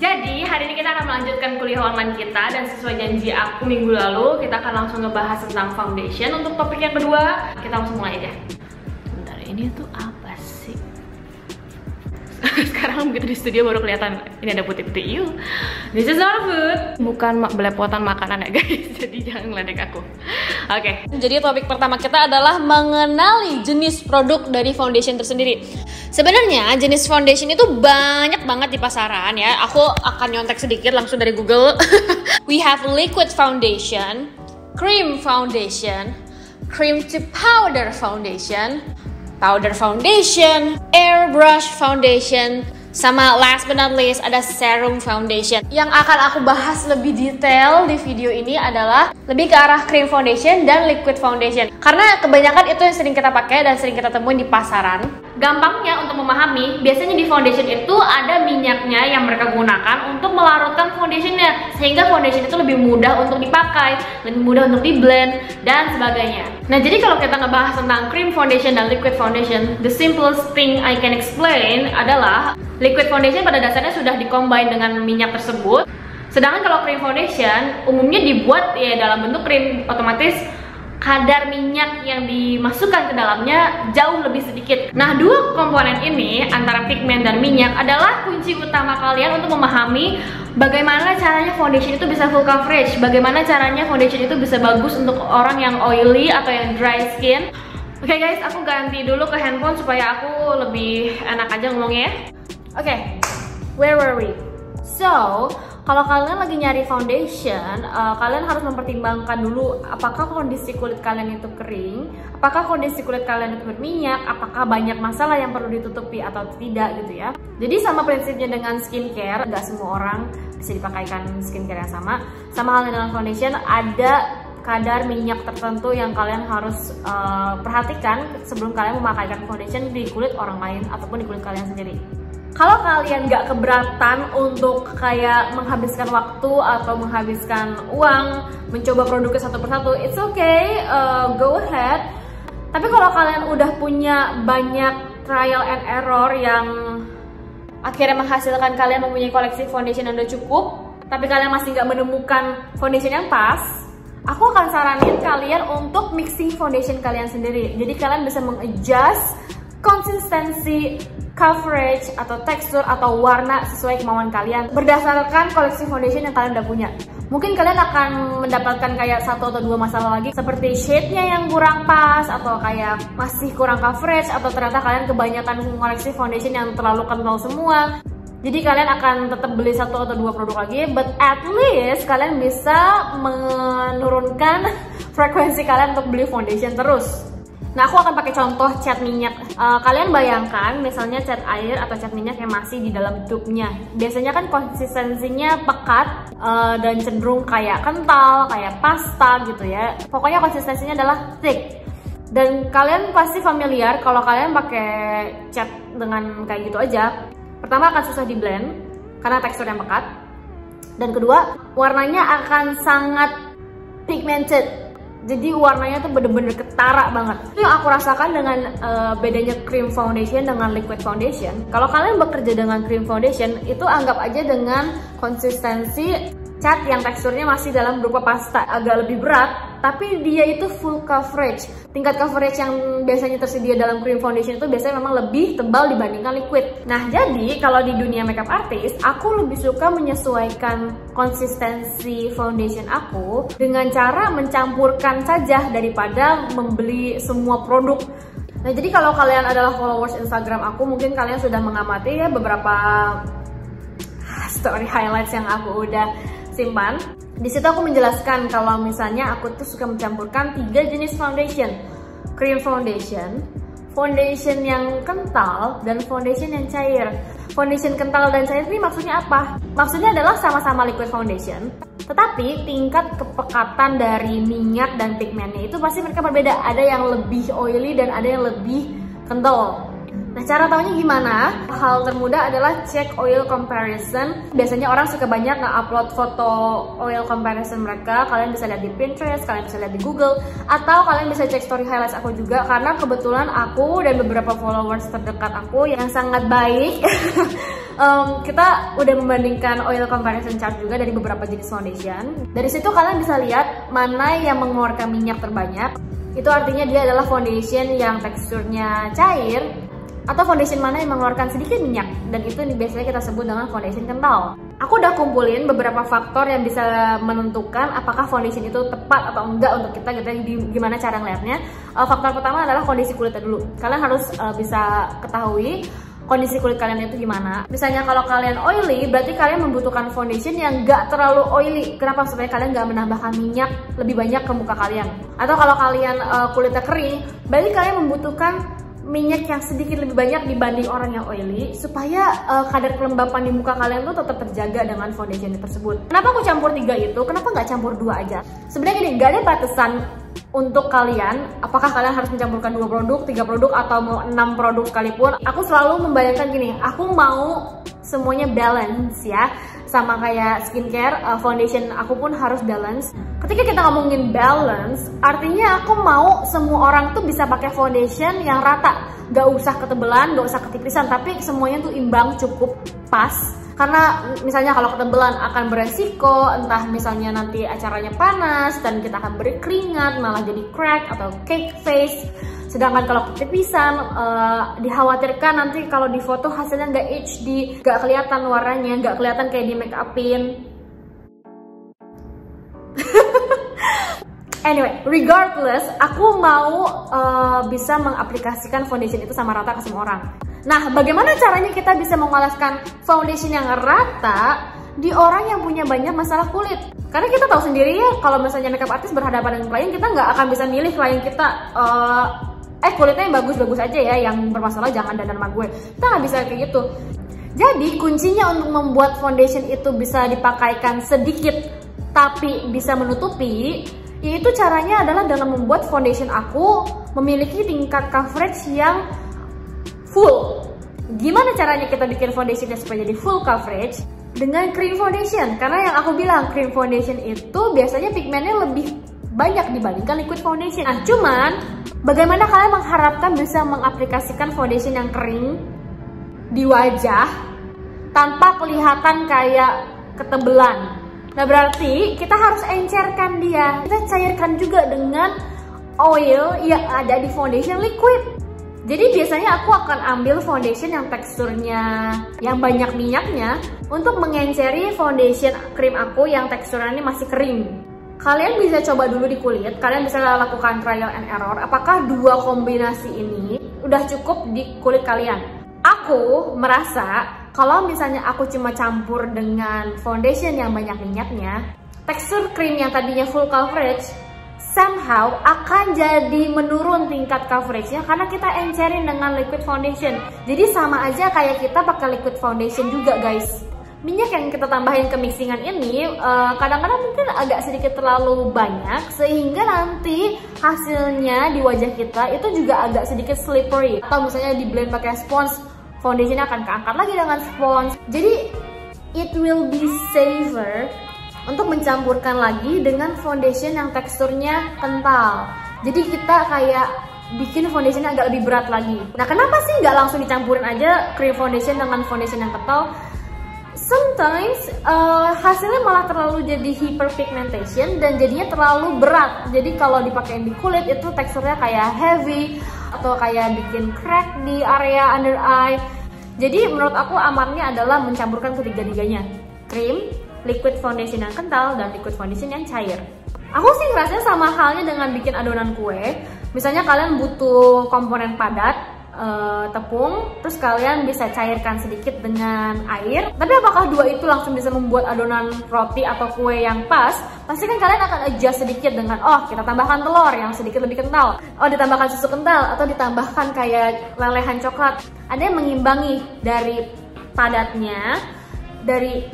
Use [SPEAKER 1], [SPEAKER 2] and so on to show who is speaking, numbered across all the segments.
[SPEAKER 1] Jadi hari ini kita akan melanjutkan kuliah online kita, dan sesuai janji aku minggu lalu kita akan langsung ngebahas tentang foundation. Untuk topik yang kedua, kita langsung mulai aja. Bentar, ini tuh apa sih? Sekarang begitu di studio baru kelihatan ini ada putih-putih. This is not food. Bukan belepotan makanan ya guys, jadi jangan ngeledek aku. Oke.
[SPEAKER 2] Jadi topik pertama kita adalah mengenali jenis produk dari foundation tersendiri. Sebenarnya jenis foundation itu banyak banget di pasaran ya. Aku akan nyontek sedikit langsung dari Google. We have liquid foundation, cream foundation, cream to powder foundation, powder foundation, airbrush foundation, sama last but not least ada serum foundation. Yang akan aku bahas lebih detail di video ini adalah lebih ke arah cream foundation dan liquid foundation, karena kebanyakan itu yang sering kita pakai dan sering kita temuin di pasaran.
[SPEAKER 1] Gampangnya untuk memahami, biasanya di foundation itu ada minyaknya yang mereka gunakan untuk melarutkan foundationnya, sehingga foundation itu lebih mudah untuk dipakai, lebih mudah untuk di blend dan sebagainya. Nah, jadi kalau kita ngebahas tentang cream foundation dan liquid foundation, the simplest thing I can explain adalah liquid foundation pada dasarnya sudah dikombin dengan minyak tersebut. Sedangkan kalau cream foundation umumnya dibuat ya dalam bentuk krim, otomatis kadar minyak yang dimasukkan ke dalamnya jauh lebih sedikit. Nah, dua komponen ini antara pigmen dan minyak adalah kunci utama kalian untuk memahami bagaimana caranya foundation itu bisa full coverage, bagaimana caranya foundation itu bisa bagus untuk orang yang oily atau yang dry skin. Oke guys, aku ganti dulu ke handphone supaya aku lebih enak aja ngomongnya ya. Oke, where were we? So, kalau kalian lagi nyari foundation, kalian harus mempertimbangkan dulu apakah kondisi kulit kalian itu kering, apakah kondisi kulit kalian itu berminyak, apakah banyak masalah yang perlu ditutupi atau tidak gitu ya. Jadi sama prinsipnya dengan skincare, nggak semua orang bisa dipakaikan skincare yang sama. Sama halnya dengan foundation, ada kadar minyak tertentu yang kalian harus perhatikan sebelum kalian memakaikan foundation di kulit orang lain ataupun di kulit kalian sendiri. Kalau kalian nggak keberatan untuk kayak menghabiskan waktu atau menghabiskan uang mencoba produknya satu persatu, it's okay, go ahead. Tapi kalau kalian udah punya banyak trial and error yang akhirnya menghasilkan kalian mempunyai koleksi foundation yang udah cukup, tapi kalian masih nggak menemukan foundation yang pas, aku akan saranin kalian untuk mixing foundation kalian sendiri. Jadi kalian bisa mengadjust konsistensi, coverage, atau tekstur, atau warna sesuai kemauan kalian berdasarkan koleksi foundation yang kalian udah punya. Mungkin kalian akan mendapatkan kayak satu atau dua masalah lagi, seperti shade-nya yang kurang pas, atau kayak masih kurang coverage, atau ternyata kalian kebanyakan koleksi foundation yang terlalu kental semua. Jadi kalian akan tetap beli satu atau dua produk lagi, but at least kalian bisa menurunkan frekuensi kalian untuk beli foundation terus. Nah, aku akan pakai contoh cat minyak. Kalian bayangkan misalnya cat air atau cat minyak yang masih di dalam tube-nya. Biasanya kan konsistensinya pekat dan cenderung kayak kental, kayak pasta gitu ya. Pokoknya konsistensinya adalah thick. Dan kalian pasti familiar kalau kalian pakai cat dengan kayak gitu aja. Pertama akan susah di blend karena teksturnya pekat. Dan kedua, warnanya akan sangat pigmented. Jadi warnanya tuh bener-bener ketara banget. Itu yang aku rasakan dengan bedanya cream foundation dengan liquid foundation. Kalau kalian bekerja dengan cream foundation, itu anggap aja dengan konsistensi cat yang teksturnya masih dalam berupa pasta, agak lebih berat, tapi dia itu full coverage. Tingkat coverage yang biasanya tersedia dalam cream foundation itu biasanya memang lebih tebal dibandingkan liquid. Nah, jadi kalau di dunia makeup artist, aku lebih suka menyesuaikan konsistensi foundation aku dengan cara mencampurkan saja daripada membeli semua produk. Nah, jadi kalau kalian adalah followers Instagram aku, mungkin kalian sudah mengamati ya beberapa story highlights yang aku udah simpan. Di situ aku menjelaskan kalau misalnya aku tuh suka mencampurkan 3 jenis foundation. Cream foundation, foundation yang kental, dan foundation yang cair. Foundation kental dan cair ini maksudnya apa? Maksudnya adalah sama-sama liquid foundation, tetapi tingkat kepekatan dari minyak dan pigmennya itu pasti mereka berbeda. Ada yang lebih oily dan ada yang lebih kental. Nah, cara taunya gimana? Hal termudah adalah cek oil comparison. Biasanya orang suka banyak nge-upload foto oil comparison mereka. Kalian bisa lihat di Pinterest, kalian bisa lihat di Google, atau kalian bisa cek story highlights aku juga, karena kebetulan aku dan beberapa followers terdekat aku yang sangat baik kita udah membandingkan oil comparison chart juga dari beberapa jenis foundation. Dari situ kalian bisa lihat mana yang mengeluarkan minyak terbanyak. Itu artinya dia adalah foundation yang teksturnya cair, atau foundation mana yang mengeluarkan sedikit minyak, dan itu biasanya kita sebut dengan foundation kental. Aku udah kumpulin beberapa faktor yang bisa menentukan apakah foundation itu tepat atau enggak untuk kita gitu, gimana cara ngeliatnya. Faktor pertama adalah kondisi kulitnya dulu. Kalian harus bisa ketahui kondisi kulit kalian itu gimana. Misalnya kalau kalian oily, berarti kalian membutuhkan foundation yang gak terlalu oily. Kenapa? Supaya kalian gak menambahkan minyak lebih banyak ke muka kalian. Atau kalau kalian kulitnya kering, berarti kalian membutuhkan minyak yang sedikit lebih banyak dibanding orang yang oily, supaya kadar kelembapan di muka kalian tuh tetap terjaga dengan foundation tersebut. Kenapa aku campur 3 itu? Kenapa nggak campur 2 aja? Sebenarnya gini, nggak ada batasan untuk kalian apakah kalian harus mencampurkan 2 produk, 3 produk, atau mau 6 produk sekalipun. Aku selalu membayangkan gini, aku mau semuanya balance ya. Sama kayak skincare, foundation aku pun harus balance. Ketika kita ngomongin balance, artinya aku mau semua orang tuh bisa pakai foundation yang rata. Gak usah ketebelan, gak usah ketipisan, tapi semuanya tuh imbang, cukup pas. Karena misalnya kalau ketebelan akan beresiko, entah misalnya nanti acaranya panas dan kita akan berkeringat, malah jadi crack atau cake face. Sedangkan kalau ketipisan, dikhawatirkan nanti kalau di foto hasilnya nggak HD, nggak kelihatan warnanya, nggak kelihatan kayak di make upin. Anyway, regardless, aku mau bisa mengaplikasikan foundation itu sama rata ke semua orang. Nah, bagaimana caranya kita bisa mengoleskan foundation yang rata di orang yang punya banyak masalah kulit? Karena kita tahu sendiri ya, kalau misalnya makeup artist berhadapan dengan klien, kita nggak akan bisa milih klien kita kulitnya yang bagus-bagus aja ya, yang bermasalah jangan dandan sama gue. Kita nggak bisa kayak gitu. Jadi kuncinya untuk membuat foundation itu bisa dipakaikan sedikit tapi bisa menutupi, yaitu caranya adalah dengan membuat foundation aku memiliki tingkat coverage yang full. Gimana caranya kita bikin foundationnya supaya jadi full coverage? Dengan cream foundation. Karena yang aku bilang, cream foundation itu biasanya pigmennya lebih banyak dibandingkan liquid foundation. Nah, cuman bagaimana kalian mengharapkan bisa mengaplikasikan foundation yang kering di wajah tanpa kelihatan kayak ketebelan? Nah, berarti kita harus encerkan dia. Kita cairkan juga dengan oil yang ada di foundation liquid. Jadi biasanya aku akan ambil foundation yang teksturnya yang banyak minyaknya untuk mengenceri foundation krim aku yang teksturnya masih kering. Kalian bisa coba dulu di kulit, kalian bisa lakukan trial and error. Apakah 2 kombinasi ini udah cukup di kulit kalian? Aku merasa kalau misalnya aku cuma campur dengan foundation yang banyak minyaknya, tekstur krim yang tadinya full coverage somehow akan jadi menurun tingkat coveragenya karena kita encerin dengan liquid foundation. Jadi sama aja kayak kita pakai liquid foundation juga, guys. Minyak yang kita tambahin ke mixingan ini kadang-kadang mungkin agak sedikit terlalu banyak, sehingga nanti hasilnya di wajah kita itu juga agak sedikit slippery. Atau misalnya di blend pakai spons, foundationnya akan keangkat lagi dengan spons. Jadi it will be safer untuk mencampurkan lagi dengan foundation yang teksturnya kental. Jadi kita kayak bikin foundationnya agak lebih berat lagi. Nah, kenapa sih nggak langsung dicampurin aja cream foundation dengan foundation yang kental? Sometimes hasilnya malah terlalu jadi hyperpigmentation dan jadinya terlalu berat. Jadi kalau dipakai di kulit itu teksturnya kayak heavy atau kayak bikin crack di area under eye. Jadi menurut aku amannya adalah mencampurkan ketiga-tiganya, cream, liquid foundation yang kental, dan liquid foundation yang cair. Aku sih ngerasanya sama halnya dengan bikin adonan kue. Misalnya kalian butuh komponen padat, tepung, terus kalian bisa cairkan sedikit dengan air. Tapi apakah 2 itu langsung bisa membuat adonan roti atau kue yang pas? Pasti kan kalian akan adjust sedikit dengan, oh kita tambahkan telur yang sedikit lebih kental, oh ditambahkan susu kental, atau ditambahkan kayak lelehan coklat. Ada yang mengimbangi dari padatnya, dari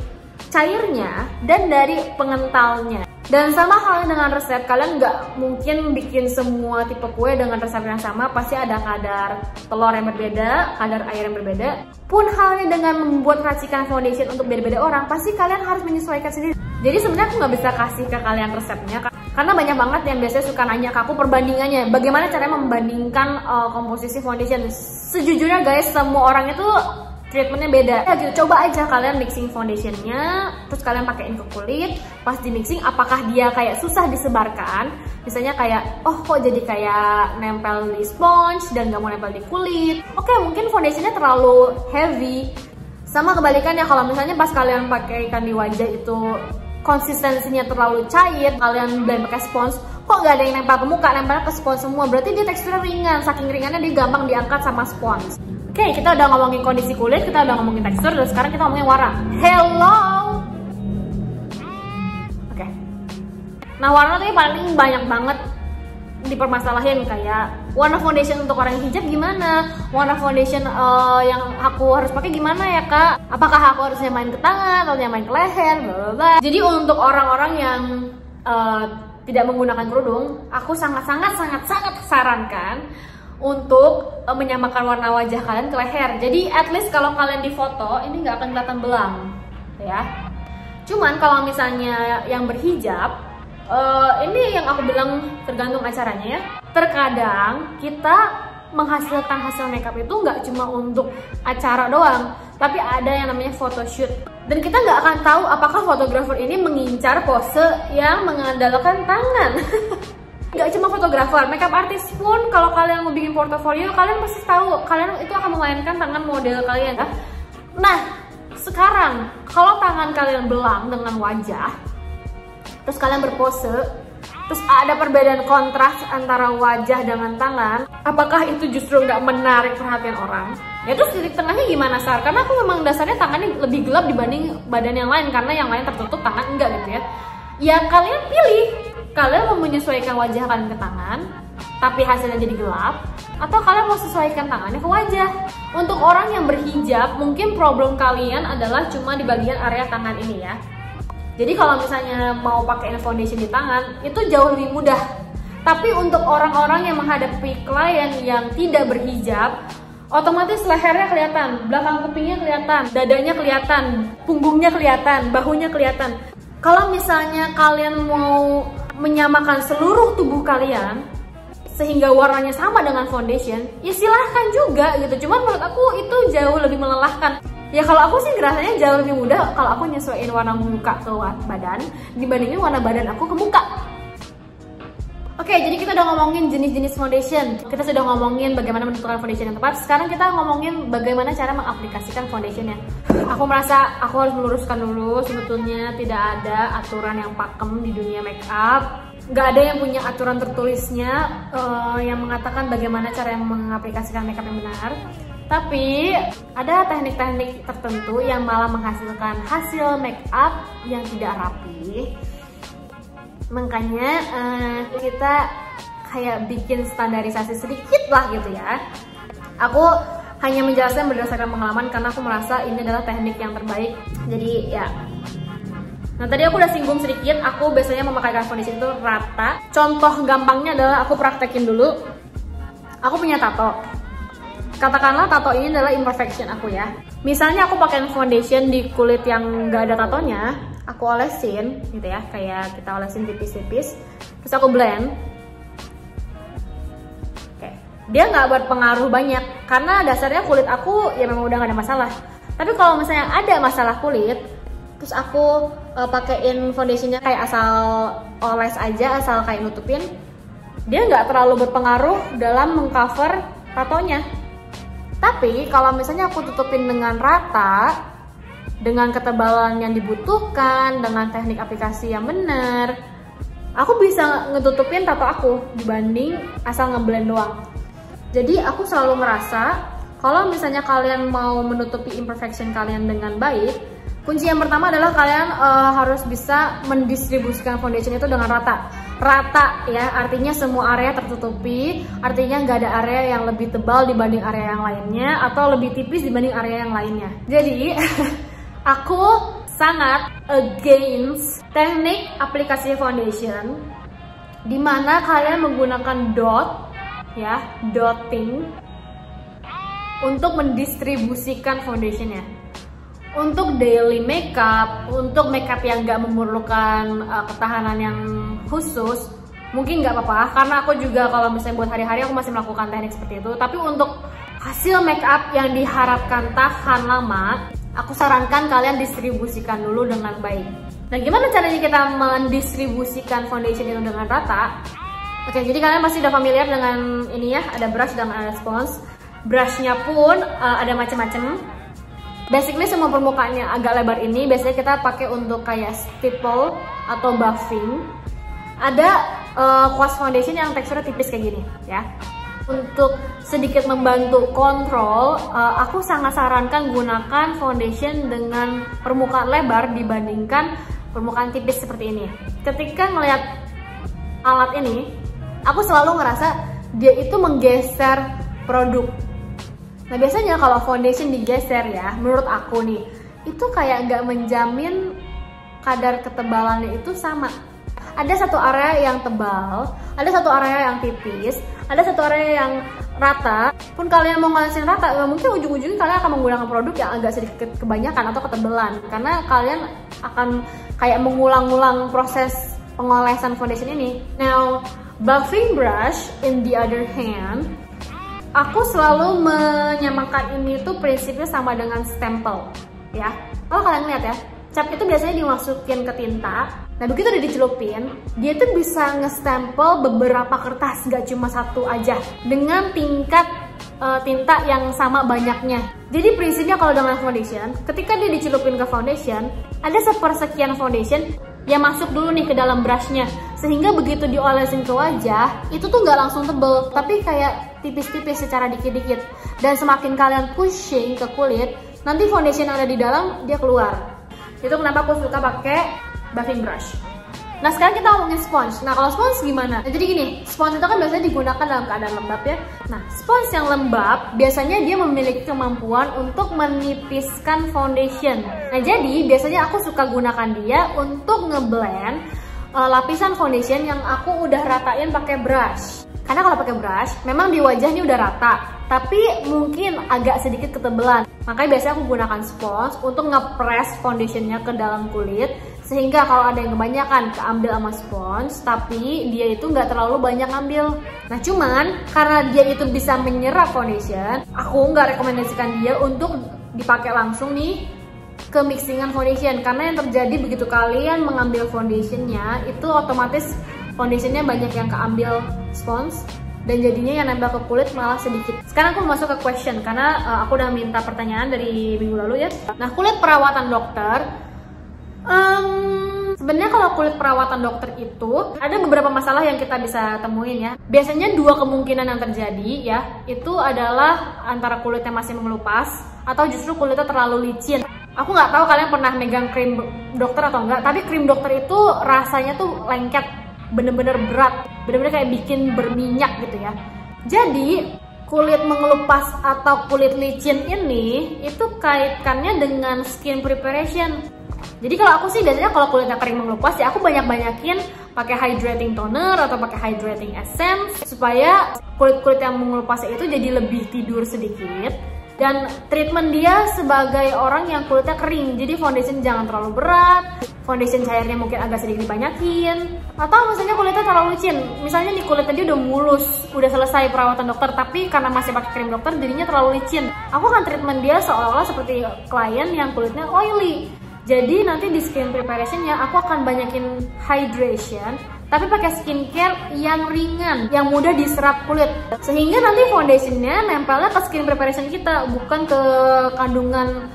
[SPEAKER 1] cairnya, dan dari pengentalnya. Dan sama halnya dengan resep, kalian nggak mungkin bikin semua tipe kue dengan resep yang sama. Pasti ada kadar telur yang berbeda, kadar air yang berbeda. Pun halnya dengan membuat racikan foundation untuk beda-beda orang, pasti kalian harus menyesuaikan sendiri. Jadi sebenarnya aku nggak bisa kasih ke kalian resepnya, karena banyak banget yang biasanya suka nanya ke aku perbandingannya. Bagaimana caranya membandingkan komposisi foundation? Sejujurnya guys, semua orang itu treatmentnya beda ya gitu. Coba aja kalian mixing foundationnya, terus kalian pakein ke kulit. Pas di mixing, apakah dia kayak susah disebarkan, misalnya kayak oh kok jadi kayak nempel di sponge dan gak mau nempel di kulit. Oke, mungkin foundationnya terlalu heavy. Sama kebalikannya, kalau misalnya pas kalian pakaikan di wajah itu konsistensinya terlalu cair, kalian blend pakai spons, kok gak ada yang nempel ke muka, nempel ke spons semua, berarti dia teksturnya ringan. Saking ringannya dia gampang diangkat sama spons. Oke, kita udah ngomongin kondisi kulit, kita udah ngomongin tekstur, dan sekarang kita ngomongin warna. Hello. Oke. Nah, warna tuh paling banyak banget dipermasalahin, kayak warna foundation untuk orang yang hijab gimana, warna foundation yang aku harus pakai gimana ya kak, apakah aku harus nyamain ke tangan atau nyamain ke leher, blablabla. Jadi untuk orang-orang yang tidak menggunakan kerudung, aku sangat sarankan untuk menyamakan warna wajah kalian ke leher. Jadi at least kalau kalian di foto ini nggak akan kelihatan belang ya. Cuman kalau misalnya yang berhijab, ini yang aku bilang tergantung acaranya ya. Terkadang kita menghasilkan hasil makeup itu nggak cuma untuk acara doang, tapi ada yang namanya photoshoot. Dan kita nggak akan tahu apakah fotografer ini mengincar pose yang mengandalkan tangan. Gak cuma fotografer, makeup artist pun kalau kalian mau bikin portofolio, kalian pasti tahu kalian itu akan memainkan tangan model kalian ya. Nah, sekarang kalau tangan kalian belang dengan wajah, terus kalian berpose, terus ada perbedaan kontras antara wajah dengan tangan, apakah itu justru nggak menarik perhatian orang? Ya terus titik tengahnya gimana Sar? Karena aku memang dasarnya tangannya lebih gelap dibanding badan yang lain, karena yang lain tertutup, tangan enggak gitu ya. Ya kalian pilih, kalian mau menyesuaikan wajah kalian ke tangan tapi hasilnya jadi gelap, atau kalian mau sesuaikan tangannya ke wajah. Untuk orang yang berhijab, mungkin problem kalian adalah cuma di bagian area tangan ini ya. Jadi kalau misalnya mau pakai foundation di tangan, itu jauh lebih mudah. Tapi untuk orang-orang yang menghadapi klien yang tidak berhijab, otomatis lehernya kelihatan, belakang kupingnya kelihatan, dadanya kelihatan, punggungnya kelihatan, bahunya kelihatan. Kalau misalnya kalian mau menyamakan seluruh tubuh kalian sehingga warnanya sama dengan foundation, ya silahkan juga gitu. Cuman menurut aku itu jauh lebih melelahkan. Ya kalau aku sih rasanya jauh lebih mudah kalau aku nyesuaiin warna muka ke badan dibandingin warna badan aku ke muka. Oke, jadi kita udah ngomongin jenis-jenis foundation. Kita sudah ngomongin bagaimana menentukan foundation yang tepat. Sekarang kita ngomongin bagaimana cara mengaplikasikan foundationnya. Aku merasa aku harus meluruskan dulu, sebetulnya tidak ada aturan yang pakem di dunia makeup. Nggak ada yang punya aturan tertulisnya yang mengatakan bagaimana cara mengaplikasikan makeup yang benar. Tapi ada teknik-teknik tertentu yang malah menghasilkan hasil makeup yang tidak rapi. Makanya kita kayak bikin standarisasi sedikit lah gitu ya. Aku hanya menjelaskan berdasarkan pengalaman karena aku merasa ini adalah teknik yang terbaik. Jadi ya. Nah tadi aku udah singgung sedikit, aku biasanya memakaikan foundation itu rata. Contoh gampangnya adalah aku praktekin dulu. Aku punya tato. Katakanlah tato ini adalah imperfection aku ya. Misalnya aku pakai foundation di kulit yang gak ada tatonya, aku olesin gitu ya, kayak kita olesin tipis-tipis, terus aku blend. Oke, dia nggak berpengaruh banyak karena dasarnya kulit aku ya memang udah gak ada masalah. Tapi kalau misalnya ada masalah kulit, terus aku pakein foundationnya kayak asal oles aja, asal kayak nutupin, dia nggak terlalu berpengaruh dalam mengcover tatonya. Tapi kalau misalnya aku tutupin dengan rata, dengan ketebalan yang dibutuhkan, dengan teknik aplikasi yang benar, aku bisa ngetutupin tato aku dibanding asal ngeblend doang. Jadi aku selalu ngerasa kalau misalnya kalian mau menutupi imperfection kalian dengan baik, kunci yang pertama adalah kalian harus bisa mendistribusikan foundation itu dengan rata. Rata ya, artinya semua area tertutupi, artinya nggak ada area yang lebih tebal dibanding area yang lainnya atau lebih tipis dibanding area yang lainnya. Jadi aku sangat against teknik aplikasi foundation dimana kalian menggunakan dot ya, dotting untuk mendistribusikan foundationnya. Untuk daily makeup, untuk makeup yang nggak memerlukan ketahanan yang khusus, mungkin nggak apa-apa karena aku juga kalau misalnya buat hari-hari aku masih melakukan teknik seperti itu. Tapi untuk hasil make up yang diharapkan tahan lama, aku sarankan kalian distribusikan dulu dengan baik. Nah, gimana caranya kita mendistribusikan foundation itu dengan rata? Oke, jadi kalian pasti udah familiar dengan ini ya, ada brush dan ada spons. Brushnya pun ada macam-macam. Basically semua permukaannya agak lebar ini biasanya kita pakai untuk kayak stipple atau buffing. Ada Quas foundation yang teksturnya tipis kayak gini ya. Untuk sedikit membantu kontrol, aku sangat sarankan gunakan foundation dengan permukaan lebar dibandingkan permukaan tipis seperti ini. Ketika ngelihat alat ini, aku selalu ngerasa dia itu menggeser produk. Nah, biasanya kalau foundation digeser ya, menurut aku nih, itu kayak nggak menjamin kadar ketebalannya itu sama. Ada satu area yang tebal, ada satu area yang tipis, ada satu area yang rata. Pun kalian mau ngelesin rata, mungkin ujung-ujungnya kalian akan menggunakan produk yang agak sedikit kebanyakan atau ketebalan. Karena kalian akan kayak mengulang-ulang proses pengolesan foundation ini. Now, buffing brush in the other hand, aku selalu menyamakan ini tuh prinsipnya sama dengan stempel ya. Kalau kalian lihat ya, cat itu biasanya dimasukin ke tinta. Nah, begitu udah dicelupin, dia tuh bisa nge-stempel beberapa kertas, gak cuma satu aja, dengan tingkat tinta yang sama banyaknya. Jadi prinsipnya kalau dengan foundation, ketika dia dicelupin ke foundation, ada sepersekian foundation yang masuk dulu nih ke dalam brushnya, sehingga begitu diolesin ke wajah, itu tuh nggak langsung tebel, tapi kayak tipis-tipis secara dikit-dikit. Dan semakin kalian pushing ke kulit, nanti foundation yang ada di dalam dia keluar. Itu kenapa aku suka pakai buffing brush. Nah, sekarang kita ngomongin sponge. Nah, kalau sponge gimana? Nah, jadi gini, sponge itu kan biasanya digunakan dalam keadaan lembab ya. Nah, sponge yang lembab biasanya dia memiliki kemampuan untuk menipiskan foundation. Nah, jadi biasanya aku suka gunakan dia untuk ngeblend lapisan foundation yang aku udah ratain pakai brush. Karena kalau pakai brush, memang di wajahnya udah rata, tapi mungkin agak sedikit ketebelan. Makanya biasanya aku gunakan sponge untuk ngepress foundationnya ke dalam kulit, sehingga kalau ada yang kebanyakan keambil sama sponge, tapi dia itu nggak terlalu banyak ngambil. Nah, cuman karena dia itu bisa menyerap foundation, aku nggak rekomendasikan dia untuk dipakai langsung nih ke mixingan foundation. Karena yang terjadi begitu kalian mengambil foundationnya, itu otomatis foundationnya banyak yang keambil sponge, dan jadinya yang nempel ke kulit malah sedikit. Sekarang aku masuk ke question, karena aku udah minta pertanyaan dari minggu lalu ya. Nah, kulit perawatan dokter, sebenarnya kalau kulit perawatan dokter itu ada beberapa masalah yang kita bisa temuin ya. Biasanya dua kemungkinan yang terjadi ya, itu adalah antara kulitnya masih mengelupas atau justru kulitnya terlalu licin. Aku nggak tahu kalian pernah megang krim dokter atau enggak, tapi krim dokter itu rasanya tuh lengket, bener-bener berat, bener-bener kayak bikin berminyak gitu ya. Jadi kulit mengelupas atau kulit licin ini itu kaitannya dengan skin preparation. Jadi kalau aku sih biasanya kalau kulitnya kering mengelupas ya aku banyak-banyakin pakai hydrating toner atau pakai hydrating essence supaya kulit-kulit yang mengelupasnya itu jadi lebih tidur sedikit. Dan treatment dia sebagai orang yang kulitnya kering, jadi foundation jangan terlalu berat, foundation cairnya mungkin agak sedikit dibanyakin. Atau misalnya kulitnya terlalu licin, misalnya nih kulitnya dia udah mulus, udah selesai perawatan dokter, tapi karena masih pakai krim dokter jadinya terlalu licin, aku akan treatment dia seolah-olah seperti klien yang kulitnya oily. Jadi nanti di skin preparationnya aku akan banyakin hydration, tapi pakai skincare yang ringan, yang mudah diserap kulit, sehingga nanti foundationnya nempelnya ke skin preparation kita, bukan ke kandungan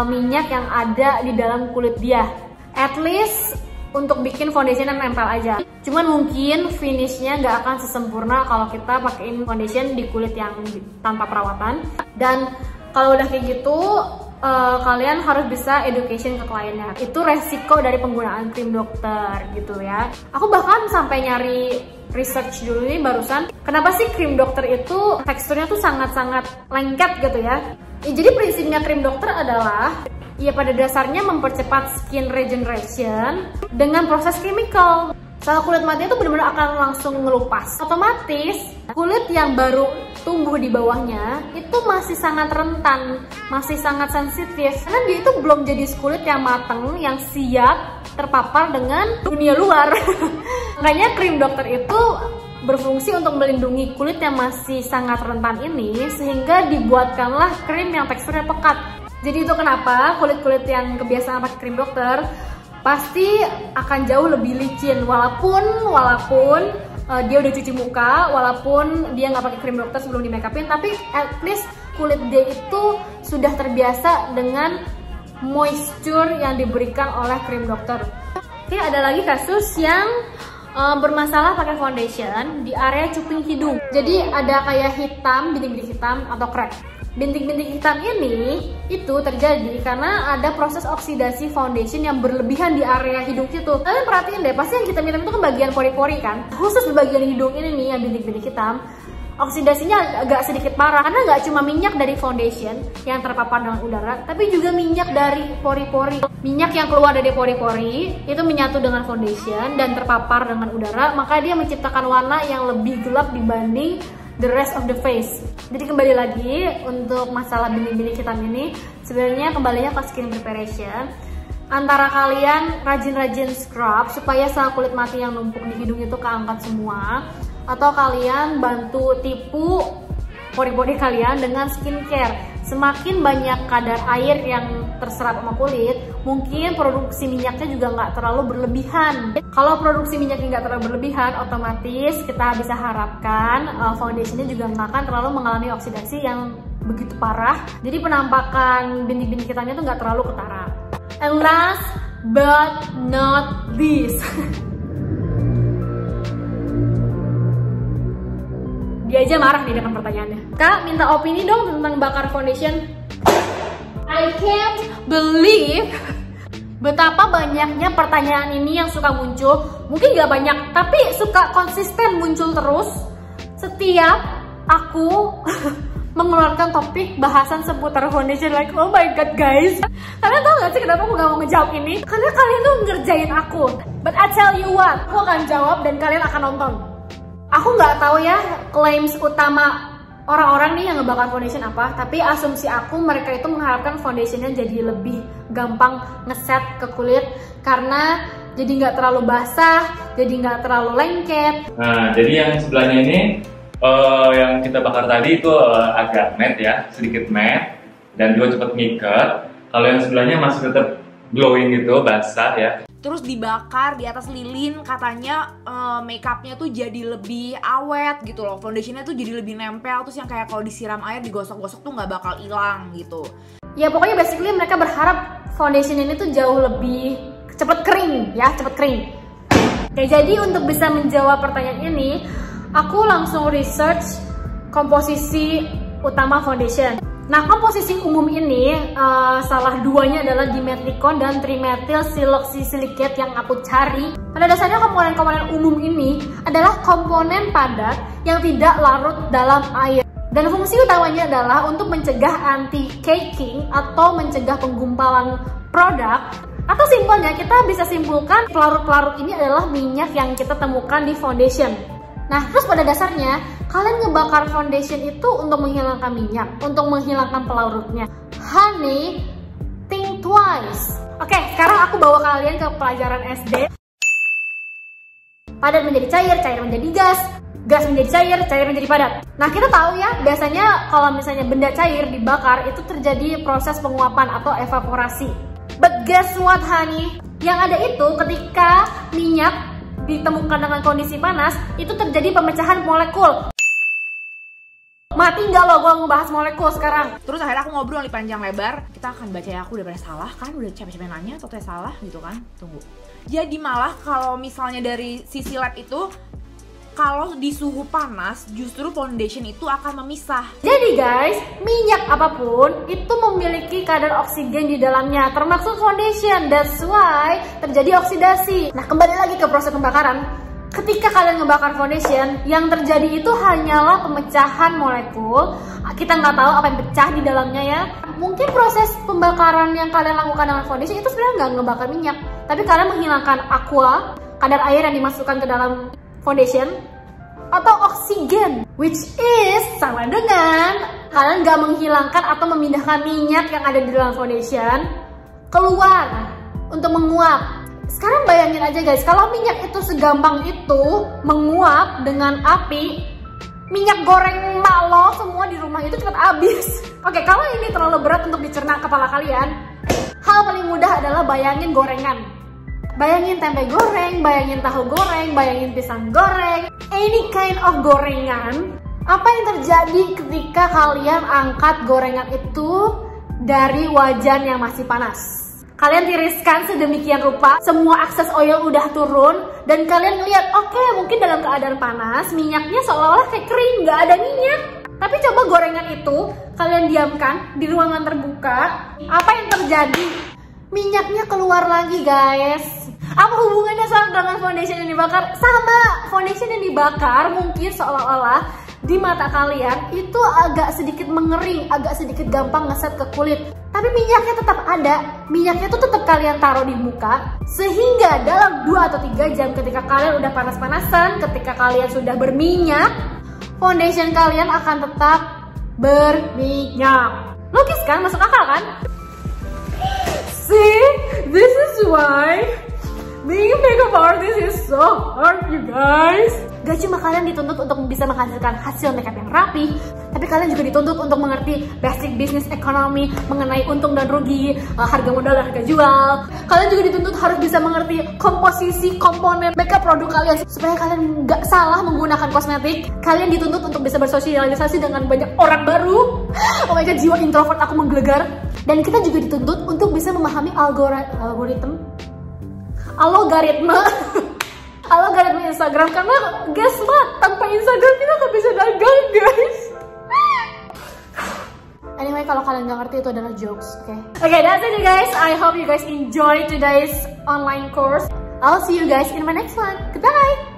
[SPEAKER 1] minyak yang ada di dalam kulit dia. At least untuk bikin foundation yang nempel aja. Cuman mungkin finishnya nggak akan sesempurna kalau kita pakein foundation di kulit yang tanpa perawatan. Dan kalau udah kayak gitu, kalian harus bisa education ke kliennya. Itu resiko dari penggunaan krim dokter gitu ya. Aku bahkan sampai nyari research dulu nih barusan, kenapa sih krim dokter itu teksturnya tuh sangat-sangat lengket gitu ya. Jadi prinsipnya krim dokter adalah ya pada dasarnya mempercepat skin regeneration dengan proses chemical. Sel kulit mati itu benar-benar akan langsung ngelupas. Otomatis kulit yang baru tumbuh di bawahnya itu masih sangat rentan, masih sangat sensitif. Karena dia itu belum jadi kulit yang mateng, yang siap terpapar dengan dunia luar. Makanya krim dokter itu berfungsi untuk melindungi kulit yang masih sangat rentan ini, sehingga dibuatkanlah krim yang teksturnya pekat. Jadi itu kenapa kulit-kulit yang kebiasaan pakai krim dokter pasti akan jauh lebih licin, walaupun dia udah cuci muka, walaupun dia nggak pakai krim dokter sebelum di make upin, tapi at least kulit dia itu sudah terbiasa dengan moisture yang diberikan oleh krim dokter. Oke, ada lagi kasus yang bermasalah pakai foundation di area cuping hidung. Jadi ada kayak hitam, bintik-bintik hitam atau crack. Bintik-bintik hitam ini itu terjadi karena ada proses oksidasi foundation yang berlebihan di area hidung situ. Kalian perhatiin deh, pasti yang hitam-hitam itu kan bagian pori-pori kan. Khusus di bagian hidung ini nih yang bintik-bintik hitam, oksidasinya agak sedikit parah karena nggak cuma minyak dari foundation yang terpapar dengan udara, tapi juga minyak dari pori-pori. Minyak yang keluar dari pori-pori itu menyatu dengan foundation dan terpapar dengan udara, maka dia menciptakan warna yang lebih gelap dibanding the rest of the face. Jadi kembali lagi untuk masalah bintik-bintik hitam ini, sebenarnya kembalinya ke skin preparation. Antara kalian rajin-rajin scrub supaya sel kulit mati yang numpuk di hidung itu keangkat semua, atau kalian bantu tipu pori-pori kalian dengan skincare. Semakin banyak kadar air yang terserap sama kulit, mungkin produksi minyaknya juga nggak terlalu berlebihan. Kalau produksi minyaknya nggak terlalu berlebihan, otomatis kita bisa harapkan foundationnya juga nggak akan terlalu mengalami oksidasi yang begitu parah. Jadi penampakan bintik-bintik hitamnya tuh nggak terlalu ketara. And last but not least, dia aja marah nih dengan pertanyaannya. Kak, minta opini dong tentang bakar foundation. I can't believe betapa banyaknya pertanyaan ini yang suka muncul. Mungkin gak banyak, tapi suka konsisten muncul terus setiap aku mengeluarkan topik bahasan seputar foundation. Like, oh my god guys, kalian tau gak sih kenapa aku gak mau ngejawab ini? Karena kalian tuh ngerjain aku. But I tell you what, aku akan jawab dan kalian akan nonton. Aku nggak tahu ya claims utama orang-orang nih yang ngebakar foundation apa, tapi asumsi aku mereka itu mengharapkan foundationnya jadi lebih gampang ngeset ke kulit karena jadi nggak terlalu basah, jadi nggak terlalu lengket.
[SPEAKER 3] Nah, jadi yang sebelahnya ini yang kita bakar tadi itu agak matte ya, sedikit matte dan juga cepat ngikat. Kalau yang sebelahnya masih tetap glowing gitu, basah ya.
[SPEAKER 4] Terus dibakar di atas lilin, katanya makeupnya tuh jadi lebih awet gitu loh, foundationnya tuh jadi lebih nempel, terus yang kayak kalau disiram air digosok-gosok tuh nggak bakal hilang gitu.
[SPEAKER 1] Ya pokoknya basically mereka berharap foundation ini tuh jauh lebih cepet kering ya, cepet kering. Oke, jadi untuk bisa menjawab pertanyaan ini, aku langsung research komposisi utama foundation. Nah, komposisi umum ini salah duanya adalah dimetricon dan trimethyl siloxysilicate yang aku cari. Pada dasarnya komponen-komponen umum ini adalah komponen padat yang tidak larut dalam air. Dan fungsi utamanya adalah untuk mencegah anti-caking atau mencegah penggumpalan produk. Atau simpelnya kita bisa simpulkan pelarut-pelarut ini adalah minyak yang kita temukan di foundation. Nah, terus pada dasarnya kalian ngebakar foundation itu untuk menghilangkan minyak, untuk menghilangkan pelarutnya. Honey, think twice. Oke, sekarang aku bawa kalian ke pelajaran SD. Padat menjadi cair, cair menjadi gas, gas menjadi cair, cair menjadi padat. Nah, kita tahu ya, biasanya kalau misalnya benda cair dibakar itu terjadi proses penguapan atau evaporasi. But guess what, honey? Yang ada itu ketika minyak ditemukan dengan kondisi panas, itu terjadi pemecahan molekul. Mati nggak lo gue ngebahas molekul sekarang?
[SPEAKER 4] Terus akhirnya aku ngobrol di panjang lebar, kita akan baca ya, aku udah pada salah kan, udah capek-capek nanya atau salah gitu kan, tunggu. Jadi malah kalau misalnya dari sisi lab itu, kalau di suhu panas justru foundation itu akan memisah.
[SPEAKER 1] Jadi guys, minyak apapun itu memiliki kadar oksigen di dalamnya, termasuk foundation. That's why terjadi oksidasi. Nah, kembali lagi ke proses pembakaran. Ketika kalian ngebakar foundation, yang terjadi itu hanyalah pemecahan molekul. Kita nggak tahu apa yang pecah di dalamnya ya. Mungkin proses pembakaran yang kalian lakukan dengan foundation itu sebenarnya nggak ngebakar minyak, tapi kalian menghilangkan aqua, kadar air yang dimasukkan ke dalam foundation, atau oksigen, which is sama dengan kalian nggak menghilangkan atau memindahkan minyak yang ada di dalam foundation keluar untuk menguap.
[SPEAKER 2] Sekarang bayangin aja guys, kalau minyak itu segampang itu menguap dengan api, minyak goreng mak lo semua di rumah itu cepat habis. Oke, kalau ini terlalu berat untuk dicerna kepala kalian, hal paling mudah adalah bayangin gorengan. Bayangin tempe goreng, bayangin tahu goreng, bayangin pisang goreng, any kind of gorengan. Apa yang terjadi ketika kalian angkat gorengan itu dari wajan yang masih panas? Kalian tiriskan sedemikian rupa, semua akses oil udah turun, dan kalian ngeliat, oke, mungkin dalam keadaan panas, minyaknya seolah-olah kayak kering, nggak ada minyak. Tapi coba gorengan itu kalian diamkan di ruangan terbuka, apa yang terjadi? Minyaknya keluar lagi guys. Apa hubungannya dengan foundation yang dibakar? Sama, foundation yang dibakar mungkin seolah-olah di mata kalian itu agak sedikit mengering, agak sedikit gampang ngeset ke kulit. Tapi minyaknya tetap ada, minyaknya tuh tetap kalian taruh di muka, sehingga dalam 2 atau 3 jam ketika kalian udah panas-panasan, ketika kalian sudah berminyak, foundation kalian akan tetap berminyak. Logis kan? Masuk akal kan? See, this is why being a makeup artist is so hard, you guys. Gak cuma kalian dituntut untuk bisa menghasilkan hasil makeup yang rapi, tapi kalian juga dituntut untuk mengerti basic business economy mengenai untung dan rugi, harga modal dan harga jual. Kalian juga dituntut harus bisa mengerti komposisi komponen makeup produk kalian supaya kalian gak salah menggunakan kosmetik. Kalian dituntut untuk bisa bersosialisasi dengan banyak orang baru. Oh my god, jiwa introvert aku menggelegar. Dan kita juga dituntut untuk bisa memahami algoritma Instagram, karena guess what, tanpa Instagram kita gak bisa dagang guys. Anyway, kalau kalian gak ngerti itu adalah jokes, okay, that's it guys. I hope you guys enjoy today's online course. I'll see you guys in my next one. Goodbye.